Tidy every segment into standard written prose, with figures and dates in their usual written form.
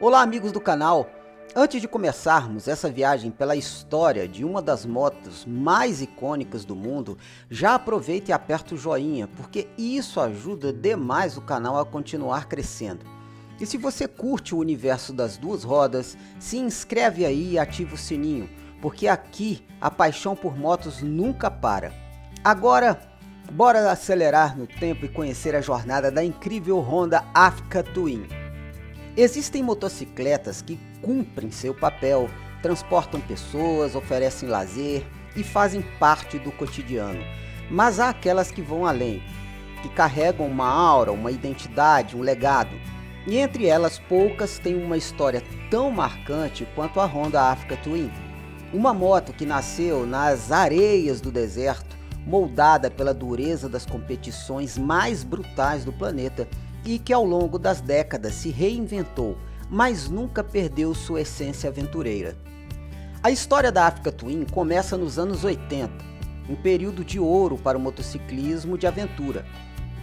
Olá, amigos do canal! Antes de começarmos essa viagem pela história de uma das motos mais icônicas do mundo, já aproveita e aperta o joinha, porque isso ajuda demais o canal a continuar crescendo. E se você curte o universo das duas rodas, se inscreve aí e ativa o sininho, porque aqui a paixão por motos nunca para. Agora, bora acelerar no tempo e conhecer a jornada da incrível Honda Africa Twin. Existem motocicletas que cumprem seu papel, transportam pessoas, oferecem lazer e fazem parte do cotidiano. Mas há aquelas que vão além, que carregam uma aura, uma identidade, um legado. E entre elas, poucas têm uma história tão marcante quanto a Honda Africa Twin. Uma moto que nasceu nas areias do deserto, moldada pela dureza das competições mais brutais do planeta, e que ao longo das décadas se reinventou, mas nunca perdeu sua essência aventureira. A história da Africa Twin começa nos anos 80, um período de ouro para o motociclismo de aventura.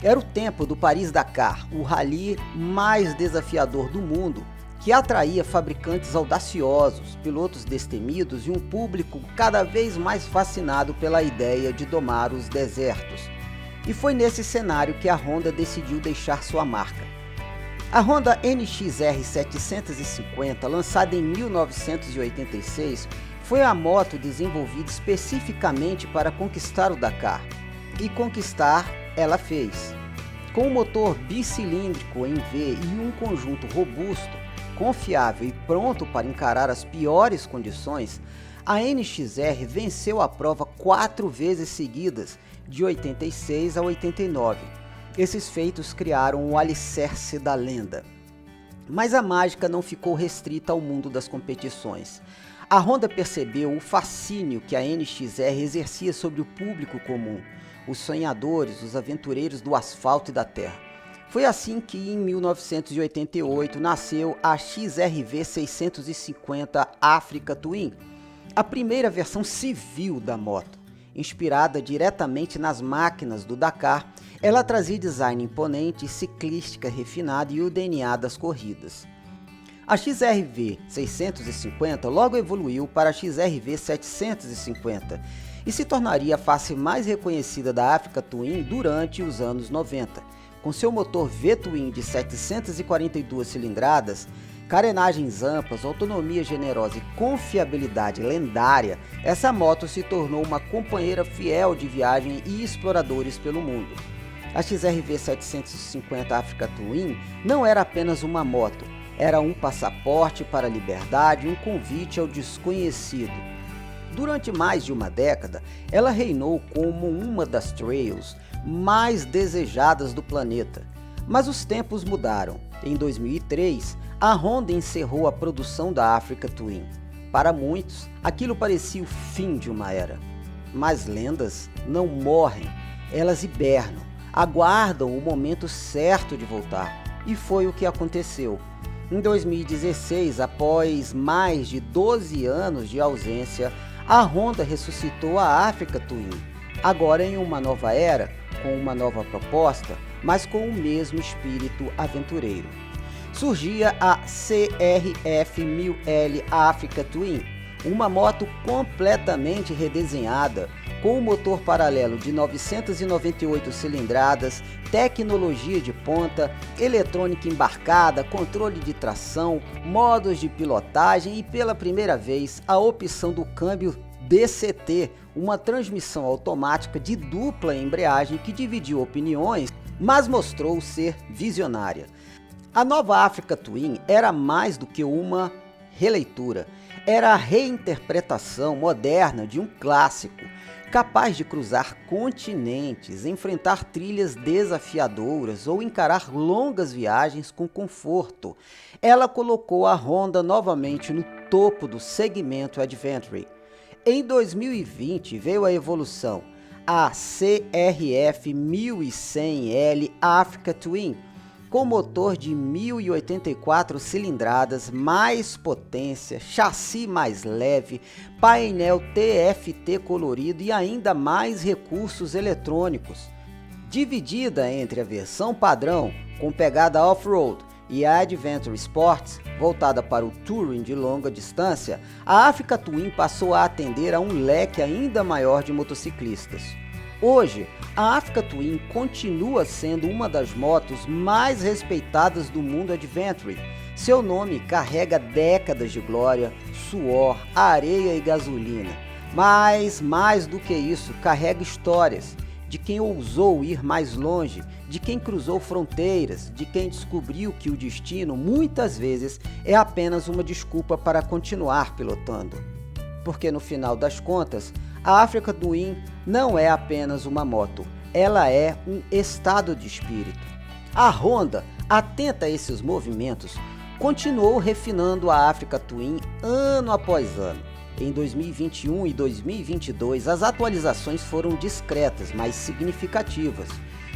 Era o tempo do Paris-Dakar, o rally mais desafiador do mundo, que atraía fabricantes audaciosos, pilotos destemidos e um público cada vez mais fascinado pela ideia de domar os desertos. E foi nesse cenário que a Honda decidiu deixar sua marca. A Honda NXR 750, lançada em 1986, foi a moto desenvolvida especificamente para conquistar o Dakar. E conquistar ela fez. Com um motor bicilíndrico em V e um conjunto robusto, confiável e pronto para encarar as piores condições, a NXR venceu a prova 4 vezes seguidas, de 86 a 89. Esses feitos criaram o alicerce da lenda. Mas a mágica não ficou restrita ao mundo das competições. A Honda percebeu o fascínio que a NXR exercia sobre o público comum, os sonhadores, os aventureiros do asfalto e da terra. Foi assim que, em 1988, nasceu a XRV 650 Africa Twin, a primeira versão civil da moto. Inspirada diretamente nas máquinas do Dakar, ela trazia design imponente, ciclística refinada e o DNA das corridas. A XRV 650 logo evoluiu para a XRV 750 e se tornaria a face mais reconhecida da Africa Twin durante os anos 90. Com seu motor V-Twin de 742 cilindradas, carenagens amplas, autonomia generosa e confiabilidade lendária, essa moto se tornou uma companheira fiel de viagem e exploradores pelo mundo. A XRV 750 Africa Twin não era apenas uma moto, era um passaporte para a liberdade e um convite ao desconhecido. Durante mais de uma década, ela reinou como uma das trails mais desejadas do planeta. Mas os tempos mudaram. Em 2003, a Honda encerrou a produção da Africa Twin. Para muitos, aquilo parecia o fim de uma era. Mas lendas não morrem, elas hibernam, aguardam o momento certo de voltar. E foi o que aconteceu. Em 2016, após mais de 12 anos de ausência, a Honda ressuscitou a Africa Twin, agora em uma nova era, com uma nova proposta, mas com o mesmo espírito aventureiro. Surgia a CRF 1000L Africa Twin, uma moto completamente redesenhada, com um motor paralelo de 998 cilindradas, tecnologia de ponta, eletrônica embarcada, controle de tração, modos de pilotagem e pela primeira vez a opção do câmbio DCT, uma transmissão automática de dupla embreagem que dividiu opiniões, mas mostrou ser visionária. A nova Africa Twin era mais do que uma releitura, era a reinterpretação moderna de um clássico, capaz de cruzar continentes, enfrentar trilhas desafiadoras ou encarar longas viagens com conforto. Ela colocou a Honda novamente no topo do segmento Adventure. Em 2020 veio a evolução, a CRF 1100L Africa Twin, com motor de 1084 cilindradas, mais potência, chassi mais leve, painel TFT colorido e ainda mais recursos eletrônicos. Dividida entre a versão padrão, com pegada off-road, e a Adventure Sports, voltada para o touring de longa distância, a Africa Twin passou a atender a um leque ainda maior de motociclistas. Hoje, a Africa Twin continua sendo uma das motos mais respeitadas do mundo Adventure. Seu nome carrega décadas de glória, suor, areia e gasolina. Mas, mais do que isso, carrega histórias de quem ousou ir mais longe, de quem cruzou fronteiras, de quem descobriu que o destino, muitas vezes, é apenas uma desculpa para continuar pilotando. Porque no final das contas, a Africa Twin não é apenas uma moto, ela é um estado de espírito. A Honda, atenta a esses movimentos, continuou refinando a Africa Twin ano após ano. Em 2021 e 2022, as atualizações foram discretas, mas significativas.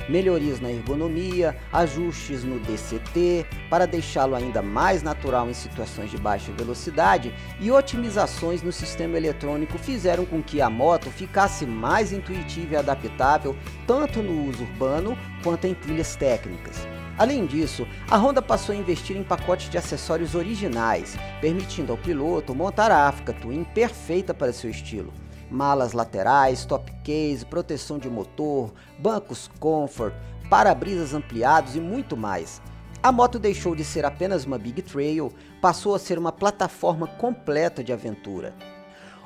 Melhorias na ergonomia, ajustes no DCT para deixá-lo ainda mais natural em situações de baixa velocidade e otimizações no sistema eletrônico fizeram com que a moto ficasse mais intuitiva e adaptável tanto no uso urbano quanto em trilhas técnicas. Além disso, a Honda passou a investir em pacotes de acessórios originais, permitindo ao piloto montar a Africa Twin perfeita para seu estilo. Malas laterais, top case, proteção de motor, bancos comfort, para-brisas ampliados e muito mais. A moto deixou de ser apenas uma Big Trail, passou a ser uma plataforma completa de aventura.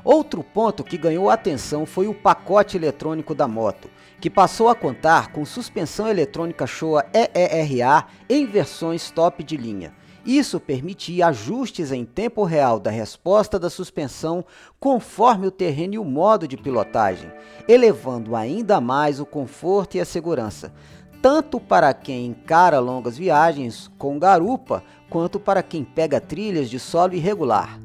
Outro ponto que ganhou atenção foi o pacote eletrônico da moto, que passou a contar com suspensão eletrônica Showa EERA em versões top de linha. Isso permitia ajustes em tempo real da resposta da suspensão conforme o terreno e o modo de pilotagem, elevando ainda mais o conforto e a segurança, tanto para quem encara longas viagens com garupa, quanto para quem pega trilhas de solo irregular.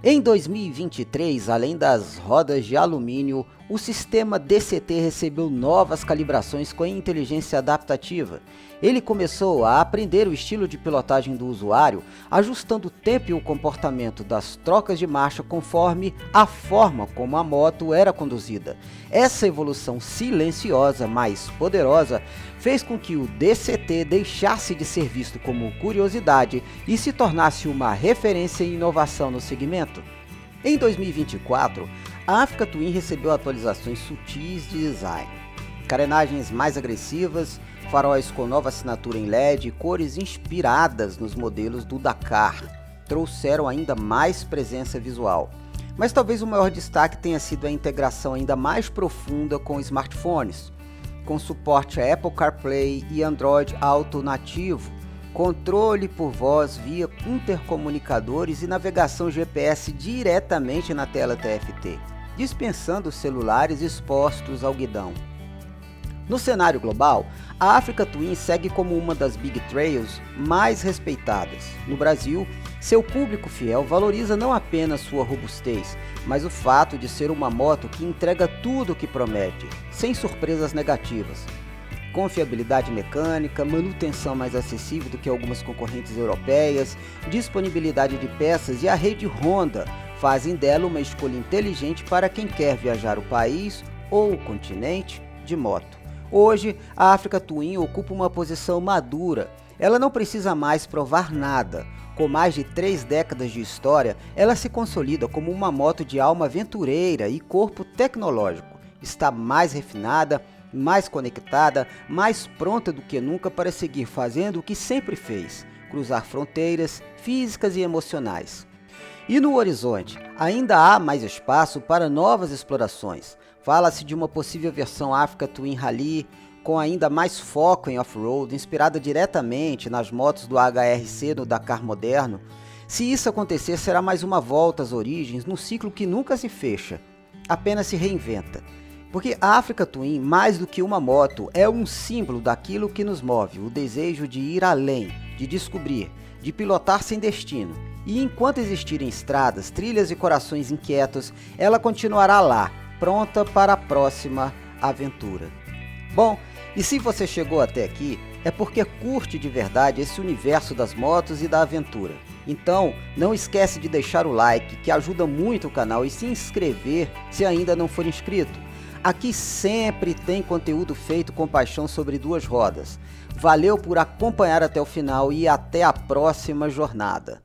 Em 2023, além das rodas de alumínio, o sistema DCT recebeu novas calibrações com a inteligência adaptativa. Ele começou a aprender o estilo de pilotagem do usuário, ajustando o tempo e o comportamento das trocas de marcha conforme a forma como a moto era conduzida. Essa evolução silenciosa, mas poderosa, fez com que o DCT deixasse de ser visto como curiosidade e se tornasse uma referência em inovação no segmento. Em 2024, a Africa Twin recebeu atualizações sutis de design, carenagens mais agressivas, faróis com nova assinatura em LED e cores inspiradas nos modelos do Dakar trouxeram ainda mais presença visual. Mas talvez o maior destaque tenha sido a integração ainda mais profunda com smartphones, com suporte a Apple CarPlay e Android Auto nativo, controle por voz via intercomunicadores e navegação GPS diretamente na tela TFT, dispensando os celulares expostos ao guidão. No cenário global, a Africa Twin segue como uma das Big Trails mais respeitadas. No Brasil, seu público fiel valoriza não apenas sua robustez, mas o fato de ser uma moto que entrega tudo o que promete, sem surpresas negativas. Confiabilidade mecânica, manutenção mais acessível do que algumas concorrentes europeias, disponibilidade de peças e a rede Honda fazem dela uma escolha inteligente para quem quer viajar o país ou o continente de moto. Hoje, a Africa Twin ocupa uma posição madura. Ela não precisa mais provar nada. Com mais de 3 décadas de história, ela se consolida como uma moto de alma aventureira e corpo tecnológico. Está mais refinada, mais conectada, mais pronta do que nunca para seguir fazendo o que sempre fez, cruzar fronteiras físicas e emocionais. E no horizonte, ainda há mais espaço para novas explorações. Fala-se de uma possível versão Africa Twin Rally, com ainda mais foco em off-road, inspirada diretamente nas motos do HRC no Dakar moderno. Se isso acontecer, será mais uma volta às origens, num ciclo que nunca se fecha, apenas se reinventa. Porque a Africa Twin, mais do que uma moto, é um símbolo daquilo que nos move, o desejo de ir além, de descobrir, de pilotar sem destino. E enquanto existirem estradas, trilhas e corações inquietos, ela continuará lá, pronta para a próxima aventura. Bom, e se você chegou até aqui, é porque curte de verdade esse universo das motos e da aventura. Então, não esquece de deixar o like, que ajuda muito o canal, e se inscrever se ainda não for inscrito. Aqui sempre tem conteúdo feito com paixão sobre duas rodas. Valeu por acompanhar até o final e até a próxima jornada.